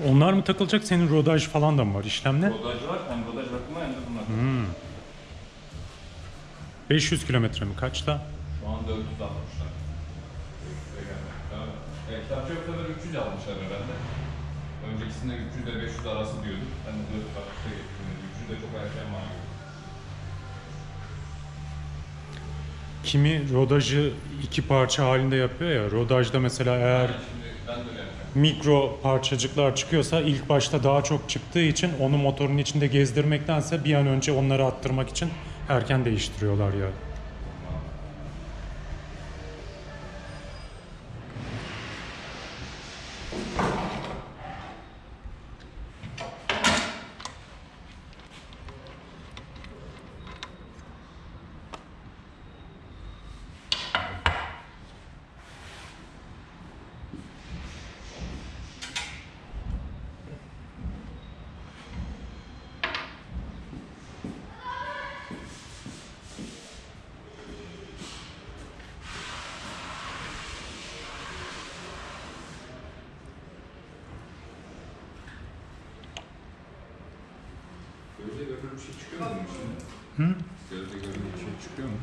Onlar mı takılacak? Senin rodaj falan da mı var? İşlem ne? Rodaj var. Hem rodaj bakımı hem de bunlar. 500 kilometre mi? Kaçta? Şu an 460'lar. Kitapçı yoksalar 300 almışlar herhalde. Öncekisinde 300 ile 500 arası diyorduk. Ben de 460'a getirdim. 300 de çok erken bana göre. Kimi rodajı iki parça halinde yapıyor ya. Rodajda mesela eğer Şimdi ben de öyle yapacağım. mikro parçacıklar çıkıyorsa ilk başta daha çok çıktığı için onu motorun içinde gezdirmektense bir an önce onları attırmak için erken değiştiriyorlar ya. Gözde görülür bir şey çıkıyor mu şimdi? Gözde görülür bir şey çıkıyor mu?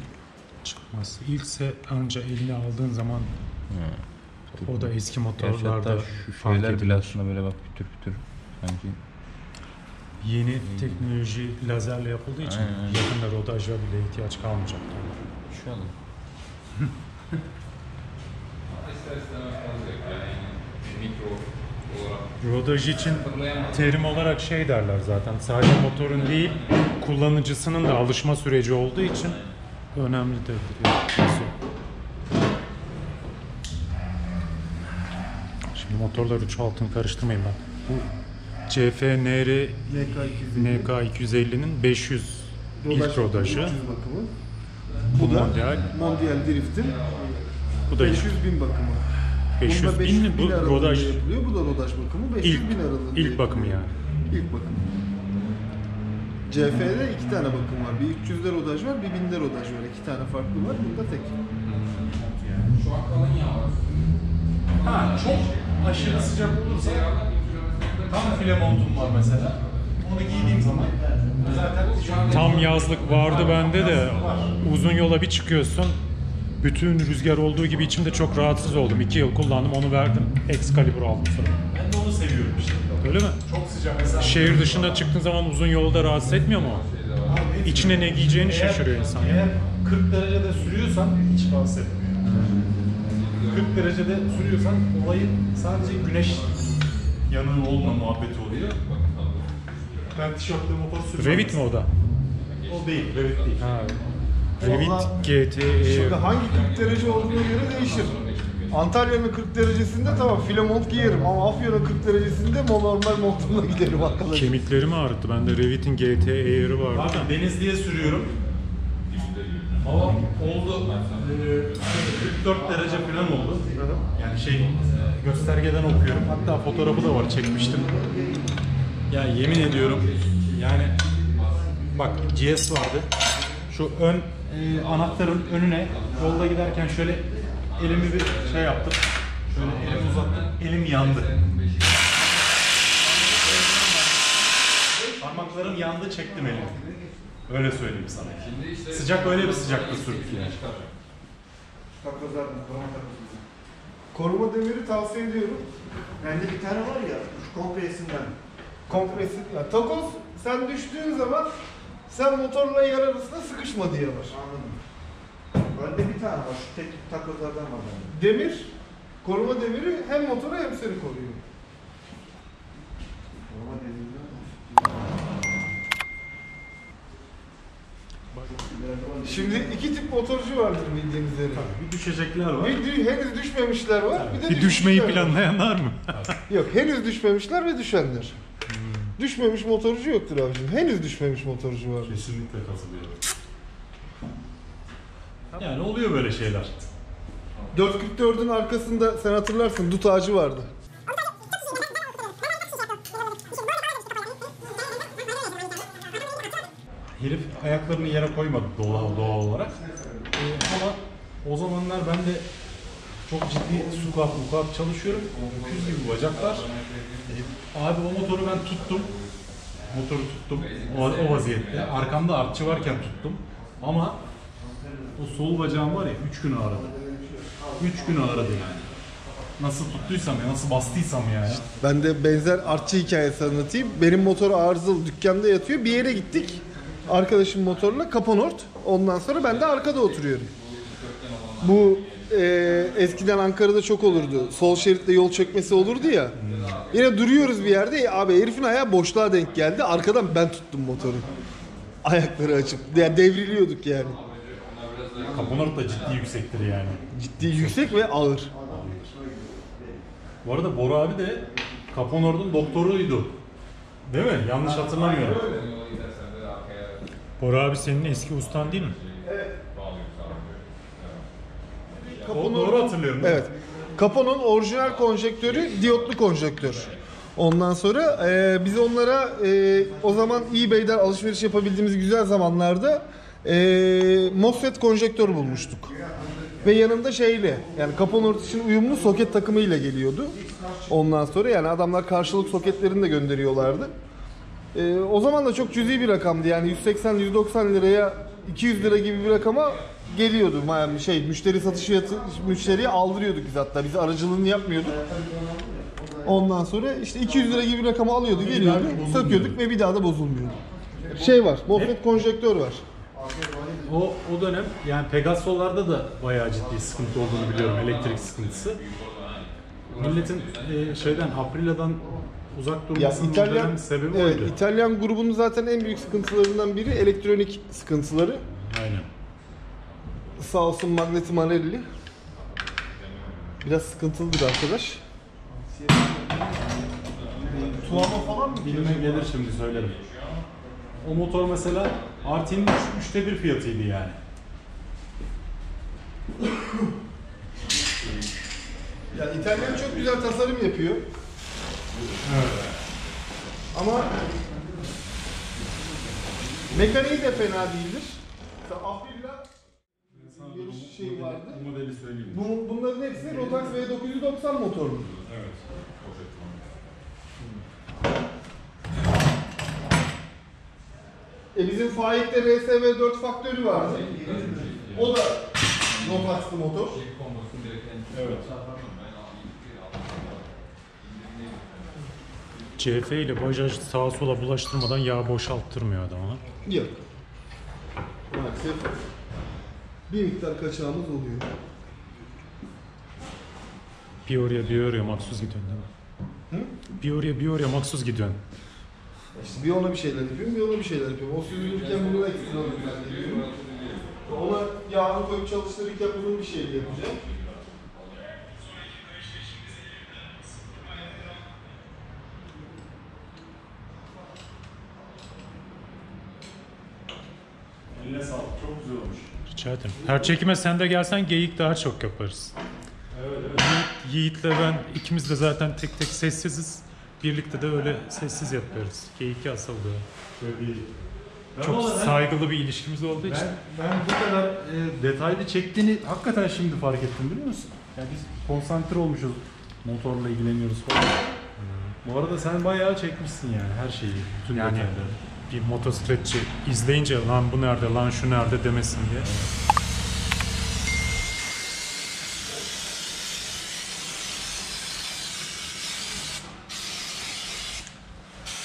Çıkmaz. İlkse anca eline aldığın zaman o da eski motorlarda şu fark şeyler bile edilir. aslında böyle bak pütür pütür sanki. Yeni teknoloji lazerle yapıldığı için Aynen. yakında rodaja bile ihtiyaç kalmayacak. İnşallah. İster istemez kalacak yani mikro olarak. Rodaj için terim olarak şey derler zaten. Sadece motorun değil, kullanıcısının da alışma süreci olduğu için önemlidir. Şimdi motorları çoğaltın, karıştırmayın ben. Bu CFNR NK250'nin 500 ilk rodajı. bakımı. Bu Bu da Mondial. Mondial Drift'in Bu da 500.000 bakımı. 500 Bunda bin mi? 500.000 Bu aralığında rodaj yapılıyor. Bu da rodaj bakımı. 500.000 aralığında ilk bakımı yani. İlk bakımı. CF'de iki tane bakım var. Bir 300'de rodaj var, bir 1000'de rodaj var. İki tane farklı var. Bunda tek. Şu an kalın yağ var. Ha, çok aşırı sıcak olursa tam file montum var mesela. Onu giydiğim zaman zaten Tam yazlık vardı bende de. Uzun yola bir çıkıyorsun. Bütün rüzgar olduğu gibi içimde çok rahatsız oldum. 2 yıl kullandım, onu verdim. Excalibur aldım sonra. ben de onu seviyorum işte. Öyle mi? Çok sıcak mesela. Şehir dışında çıktığın zaman uzun yolda rahatsız etmiyor mu o? Abi, İçine ne giyeceğini şaşırıyor insan ya. Eğer 40 derecede sürüyorsan hiç rahatsız etmiyor. 40 derecede sürüyorsan olayı sadece güneş yanığı olma muhabbeti oluyor. Ben tişörtle motor sürüyorum. Revit mi o da? O değil, Revit değil. Ha. Revit Vallahi- GT. Şimdi hangi 40 derece olduğuna göre değişir. Antalya'nın 40 derecesinde tamam filamont giyerim ama Afyon'un 40 derecesinde normal montumla giderim arkadaşlar. Kemiklerimi ağrıttı. Bende Revit'in GT Air'ı vardı da. Abi Denizli'ye sürüyorum. Hava oldu 44 derece falan oldu. Yani göstergeden okuyorum. Hatta fotoğrafı da var, çekmiştim. Ya yemin ediyorum yani bak GS vardı. Şu ön anahtarın önüne yolda giderken şöyle elimi bir şey yaptım. Şöyle elimi uzattım. Elim yandı. Parmaklarım yandı, çektim elimi. Öyle söyleyeyim sana. Sıcak öyle bir sıcakta sürdük yani. Takozlardan, koruma takozlardan. Koruma demiri tavsiye ediyorum. Bende bir tane var ya, şu kompresinden. Kompresi, ya takoz sen düştüğün zaman sen motorla yer arasında sıkışma diye var. Anladım. Bende bir tane var. Şu tek takozlardan var bende. Demir, koruma demiri hem motora hem seni koruyor. Koruma dediğimde Şimdi iki tip motorcu vardır bildiğiniz üzere. Bir düşecekler var. Henüz düşmemişler var, bir de Bir düşmeyi düşmüşler var. planlayanlar mı? Yok, henüz düşmemişler ve düşenler. Düşmemiş motorcu yoktur abicim. Henüz düşmemiş motorcu var. Kesinlikle katılıyorum. Yani oluyor böyle şeyler. 444'ün arkasında sen hatırlarsın dut ağacı vardı. Herif ayaklarını yere koymadı doğal olarak. Ama o zamanlar ben de çok ciddi squat çalışıyorum. Öküz gibi bacaklar. Abi o motoru ben tuttum. Motoru tuttum o vaziyette. Arkamda artçı varken tuttum. Ama o sol bacağım var ya 3 gün ağrıdı. 3 gün ağrıdı yani. Nasıl tuttuysam ya, nasıl bastıysam yani. Ben de benzer artçı hikayesi anlatayım. Benim motor arızalı dükkanda yatıyor. Bir yere gittik. Arkadaşım motorla Kapanort. Ondan sonra ben de arkada oturuyorum. Bu eskiden Ankara'da çok olurdu. Sol şeritte yol çökmesi olurdu ya. Yine duruyoruz bir yerde. Abi herifin ayağı boşluğa denk geldi. Arkadan ben tuttum motoru. Ayakları açıp. Yani devriliyorduk yani. Kaponort da ciddi yüksektir yani. Ciddi yüksek ve ağır. Bu arada Bora abi de Kaponort'un doktoruydu. Değil mi? Yanlış hatırlamıyorum. Bora abi senin eski ustan değil mi? Doğru hatırlıyorum. Evet. Capo'nun orijinal konjektörü diyotlu konjektör. Ondan sonra biz onlara o zaman eBay'den alışveriş yapabildiğimiz güzel zamanlarda MOSFET konjektör bulmuştuk. Ve yanında şeyle, yani Caponort için uyumlu soket takımıyla geliyordu. Ondan sonra yani adamlar karşılık soketlerini de gönderiyorlardı. O zaman da çok cüzi bir rakamdı, yani 180-190 liraya 200 lira gibi bir rakama geliyordu. Yani müşteri satış fiyatı, müşteriye aldırıyorduk biz, hatta biz aracılığını yapmıyorduk. Ondan sonra işte 200 lira gibi bir rakamı alıyordu, geliyordu, söküyorduk ve bir daha da bozulmuyordu. Şey var, MOSFET konjektör var. O dönem yani Pegasol'larda da bayağı ciddi sıkıntı olduğunu biliyorum, elektrik sıkıntısı. Milletin şeyden, Aprila'dan uzak durmasının dönem sebebi oydu. İtalyan grubunun zaten en büyük sıkıntılarından biri elektronik sıkıntıları. Aynen. Sağ olsun Magneti Manelli. Biraz sıkıntılı bir arkadaş. Tuama falan mı? Bilime gelir şimdi söylerim. O motor mesela RT'nin 3'te 1 fiyatıydı yani. Ya İtalyan çok güzel tasarım yapıyor. Evet. Ama mekaniği de fena değildir. Aprilla bir şey vardı. Bu modeli söyleyeyim. Bunların hepsi Rotax V990 motorlu. Evet. Bizim Faik'te RSV4 faktörü vardı. O da Rotax'lı motor. Evet. CF ile bajaj sağa sola bulaştırmadan yağ boşalttırmıyor adama. Yok. Maalesef bir miktar kaçağımız oluyor. Bir oraya maksuz gidiyorsun değil mi? Bir oraya maksuz gidiyorsun. İşte bir ona bir şeyler yapıyorum, bir ona bir şeyler yapıyorum. O süzülürken bunu ekstra düzenliyorum. Ona yağını koyup çalıştırırken bunun bir şeyini yapacağım. Eline sağlık. Çok güzel olmuş. Rica ederim. Her çekime sen de gelsen geyik daha çok yaparız. Evet. Yiğit'le ben ikimiz de zaten tek tek sessiziz. Birlikte de öyle sessiz yapıyoruz. Geyik asıldı. Çok iyi. Çok saygılı bir ilişkimiz olduğu için. Ben bu kadar detaylı çektiğini hakikaten şimdi fark ettim, biliyor musun? Yani biz konsantre olmuşuz, motorla ilgileniyoruz falan. Bu arada sen bayağı çekmişsin yani her şeyi, bütün Yani detayları. bir motosikletçi izleyince lan bu nerede, lan şu nerede demesin diye.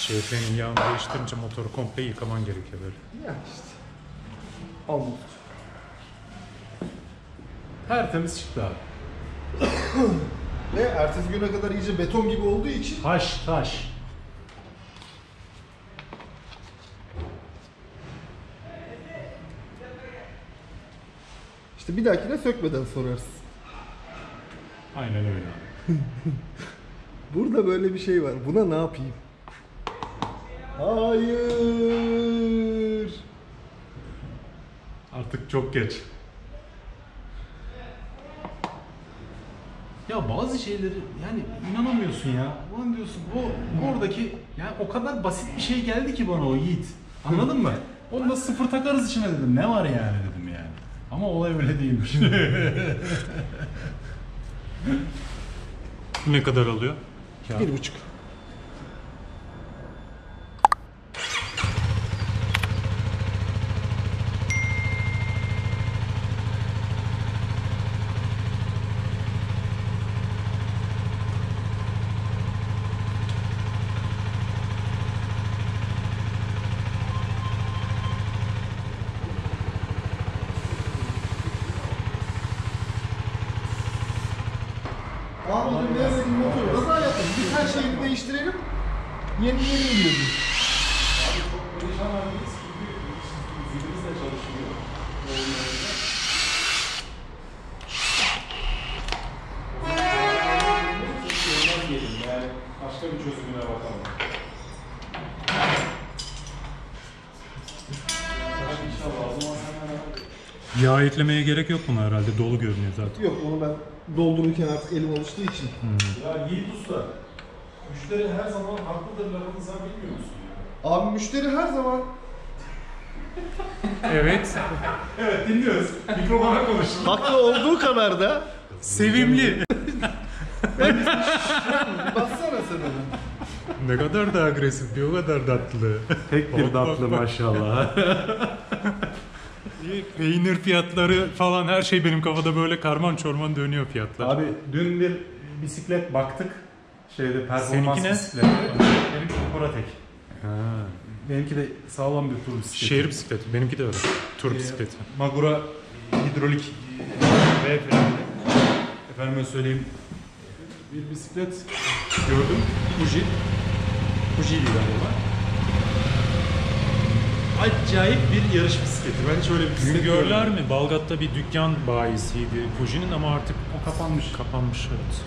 CF'nin yağını değiştirince motoru komple yıkaman gerekiyor böyle. Ya işte. Almost. Tertemiz çıktı abi. Ve ertesi güne kadar iyice beton gibi olduğu için Taş. işte bir dahakine sökmeden sorarsın. Aynen öyle abi. Burada böyle bir şey var. Buna ne yapayım? Hayır. Artık çok geç. Ya bazı şeyleri yani inanamıyorsun ya. Ulan diyorsun oradaki yani o kadar basit bir şey geldi ki bana o Yiğit. Anladın mı? Onu da sıfır takarız içine dedim. Ne var yani dedim yani. Ama olay öyle değilmiş. Ne kadar alıyor? Ya. 1,5. Ahmet'in beğenmediği motoru kaza yapalım. Biz her şeyi değiştirelim. Yeni gidiyoruz. Yani başka bir çözümüne bakalım. Yağ eklemeye gerek yok buna herhalde. Dolu görünüyor zaten. Yok onu ben doldururken artık elim alıştığı için. Ya Yiğit Usta, müşteri her zaman haklıdır lafını sen bilmiyor musun ya? Abi müşteri her zaman Evet. Evet dinliyoruz. Mikrofona konuşun. haklı olduğu kadar da Sevimli. bassana sen ona. Ne kadar da agresif bir o kadar tatlı. Tek bir tatlı maşallah. Peynir fiyatları falan her şey benim kafada böyle karman çorman dönüyor fiyatlar. Abi dün bir bisiklet baktık. Şeyde performans Seninki ne? bisikleti. Benimki Koratek. Ha. Benimki de sağlam bir tur bisikleti. Şehir bisikleti. Benimki de öyle. Tur bisikleti. Magura hidrolik V frenli. Efendime söyleyeyim bir bisiklet gördüm. Fuji'ydi galiba. Acayip bir yarış bisikleti. Ben hiç öyle bir bisiklet Güngörler görmedim. mi? Balgat'ta bir dükkan bayisiydi Fuji'nin ama artık O kapanmış. kapanmış. Evet.